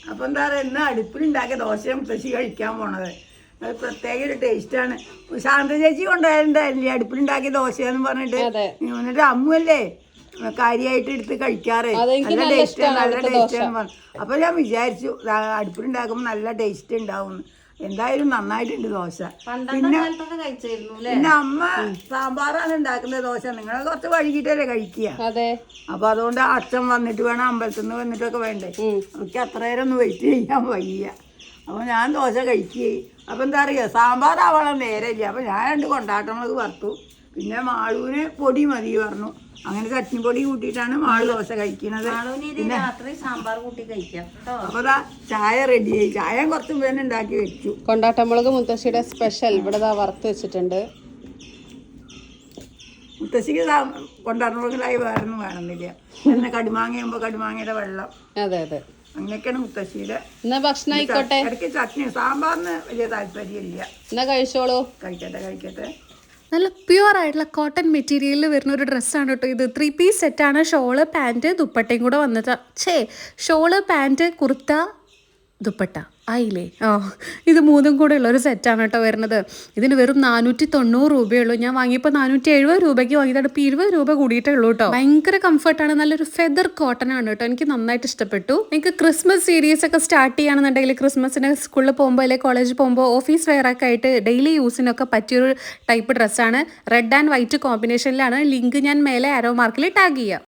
അപ്പം എന്താ പറയുക, ഇന്ന് അടുപ്പിലുണ്ടാക്കിയ ദോശയും മുത്തശ്ശി കഴിക്കാൻ പോണത്. അത് പ്രത്യേക ഒരു ടേസ്റ്റാണ്. ശാന്ത ചേച്ചി കൊണ്ടുപോയിട്ടുണ്ടായില്ലേ അടുപ്പിലുണ്ടാക്കിയ ദോശയെന്ന് പറഞ്ഞിട്ട്. എന്നിട്ട് അമ്മുവല്ലേ കാര്യമായിട്ട് എടുത്ത് കഴിക്കാറ്. നല്ല ടേസ്റ്റാണ്, നല്ല ടേസ്റ്റാന്ന് പറഞ്ഞു. അപ്പോൾ ഞാൻ വിചാരിച്ചു അടുപ്പിലുണ്ടാക്കുമ്പോൾ നല്ല ടേസ്റ്റ് ഉണ്ടാവും. എന്തായാലും നന്നായിട്ടുണ്ട് ദോശ. പിന്നെ അമ്മ സാമ്പാറാണ് ഉണ്ടാക്കുന്നത് ദോശ. നിങ്ങളെ കുറച്ച് വൈകിട്ടല്ലേ കഴിക്കുക. അപ്പൊ അതുകൊണ്ട് അച്ഛൻ വന്നിട്ട് വേണം, അമ്പലത്തിൽ നിന്ന് വന്നിട്ടൊക്കെ വേണ്ടേ. എനിക്ക് അത്ര നേരം ഒന്നും വെയിറ്റ് ചെയ്യാൻ വയ്യ. അപ്പോൾ ഞാൻ ദോശ കഴിക്കുകയും അപ്പം എന്താ പറയുക, സാമ്പാറാവണം നേരമില്ല. അപ്പം ഞാൻ 2 കൊണ്ടാട്ടമുളക് വറുത്തു. പിന്നെ മാളൂന് പൊടി മതി പറഞ്ഞു. അങ്ങനെ ചട്നി പൊടി കൂട്ടിയിട്ടാണ് മാള് ദോശ കഴിക്കുന്നത്. പിന്നെ സാമ്പാർ കൂട്ടി കഴിക്കാം. അപ്പോൾ ചായ റെഡിയായി. ചായ കുറച്ച് പേര് ഉണ്ടാക്കി വെച്ചു. കൊണ്ടാട്ടമുളക് മുത്തശ്ശിയുടെ സ്പെഷ്യൽ ഇവിടെ വറുത്ത് വെച്ചിട്ടുണ്ട്. മുത്തശ്ശിക്ക് കൊണ്ടാട്ടമുളകിലായി വേറൊന്നും വേണമെന്നില്ല. പിന്നെ കടുമാങ്ങയുമ്പോൾ കടുമാങ്ങയുടെ വെള്ളം. അതെ അതെ, അങ്ങനെയൊക്കെയാണ് മുത്തശ്ശിയുടെ ഭക്ഷണം. ആയിക്കോട്ടെ. ഇടയ്ക്ക് ചട്നി, സാമ്പാറിന് വലിയ താല്പര്യമില്ല. എന്നാ കഴിച്ചോളൂ. കഴിക്കട്ടെ. നല്ല പ്യുവർ ആയിട്ടുള്ള കോട്ടൺ മെറ്റീരിയലിൽ വരുന്ന ഒരു ഡ്രസ്സാണ് കേട്ടോ ഇത്. 3 പീസ് സെറ്റാണ്. ഷോള്, പാൻറ്റ്, ദുപ്പട്ടയും കൂടെ വന്നിട്ട് ഷോള്, പാൻറ്റ്, കുർത്ത, ദുപ്പട്ട ആയില്ലേ. ഇത് 3ഉം കൂടെ ഉള്ളൊരു സെറ്റാണ് കേട്ടോ വരുന്നത്. ഇതിന് വെറും 490 രൂപയുള്ളൂ. ഞാൻ വാങ്ങിയപ്പോൾ 470 രൂപയ്ക്ക് വാങ്ങിയതാണ്. ഇപ്പോൾ 20 രൂപ കൂടിയിട്ടേ ഉള്ളൂ കേട്ടോ. ഭയങ്കര കംഫർട്ടാണ്. നല്ലൊരു ഫെദർ കോട്ടൺ ആണ് കേട്ടോ. എനിക്ക് നന്നായിട്ട് ഇഷ്ടപ്പെട്ടു. നിങ്ങൾക്ക് ക്രിസ്മസ് സീരീസ് ഒക്കെ സ്റ്റാർട്ട് ചെയ്യുകയാണെന്നുണ്ടെങ്കിൽ, ക്രിസ്മസിന് സ്കൂളിൽ പോകുമ്പോൾ അല്ലെങ്കിൽ കോളേജിൽ പോകുമ്പോൾ ഓഫീസ് വെയറൊക്കെ ആയിട്ട് ഡെയിലി യൂസിനൊക്കെ പറ്റിയൊരു ടൈപ്പ് ഡ്രസ്സാണ്. റെഡ് ആൻഡ് വൈറ്റ് കോമ്പിനേഷനിലാണ്. ലിങ്ക് ഞാൻ മേലെ ആരോ മാർക്കിൽ ടാഗ് ചെയ്യാം.